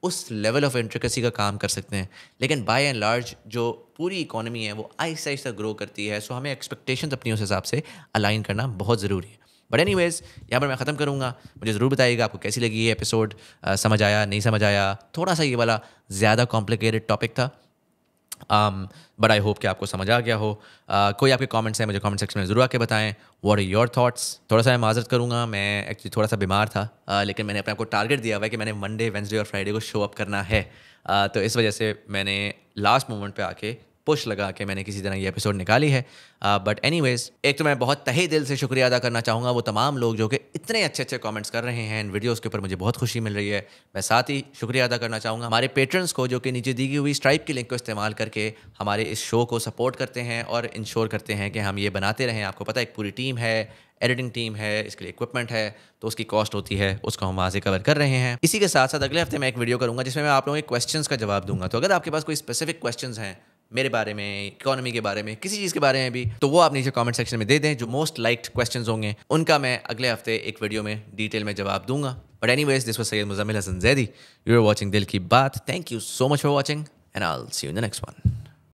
Speaker 1: उस लेवल ऑफ इंट्रिकेसी का काम कर सकते हैं, लेकिन बाय एंड लार्ज जो पूरी इकोनॉमी है वो आहिस्ता आहिस्ता ग्रो करती है। सो हमें एक्सपेक्टेशंस अपनी उस हिसाब से अलाइन करना बहुत ज़रूरी है। बट एनीवेज यहाँ पर मैं ख़त्म करूँगा। मुझे ज़रूर बताइएगा आपको कैसी लगी ये एपिसोड, समझ आया नहीं समझ आया। थोड़ा सा ये वाला ज़्यादा कॉम्प्लिकेटेड टॉपिक था, बट आई होप कि आपको समझ आ गया हो। कोई आपके कमेंट्स हैं मुझे कमेंट सेक्शन में ज़रूर आके बताएं। What are your thoughts. थोड़ा सा मैं माजरत करूँगा, मैं एक्चुअली थोड़ा सा बीमार था, लेकिन मैंने अपने आपको टारगेट दिया हुआ है कि मैंने मंडे, वेंसडे और फ्राइडे को शो अप करना है। तो इस वजह से मैंने लास्ट मोमेंट पे आके पुश लगा के मैंने किसी तरह ये एपिसोड निकाली है। बट एनीवेज, एक तो मैं बहुत तहे दिल से शुक्रिया अदा करना चाहूँगा वो तमाम लोग जो कि इतने अच्छे अच्छे कमेंट्स कर रहे हैं इन वीडियोज़ के ऊपर, मुझे बहुत खुशी मिल रही है। मैं साथ ही शुक्रिया अदा करना चाहूँगा हमारे पेट्रन्स को जो कि नीचे दी गई हुई स्ट्राइप की लिंक को इस्तेमाल करके हमारे इस शो को सपोर्ट करते हैं और इंश्योर करते हैं कि हम ये बनाते रहें। आपको पता है एक पूरी टीम है, एडिटिंग टीम है, इसके लिए इक्विपमेंट है, तो उसकी कॉस्ट होती है, उसको हम वहाँ से कवर कर रहे हैं। इसी के साथ साथ अगले हफ्ते मैं एक वीडियो करूँगा जिसमें मैं आप लोगों के क्वेश्चंस का जवाब दूंगा। तो अगर आपके पास कोई स्पेसिफिक क्वेश्चंस हैं मेरे बारे में, इकोनॉमी के बारे में, किसी चीज़ के बारे में भी, तो वो आप नीचे कमेंट सेक्शन में दे दें। जो मोस्ट लाइक्ड क्वेश्चंस होंगे उनका मैं अगले हफ्ते एक वीडियो में डिटेल में जवाब दूंगा। But anyways, this was Syed Muzammil Hasan Zaidi, you are watching Dil Ki Baat. Thank you so much for watching and I will see you in the next one.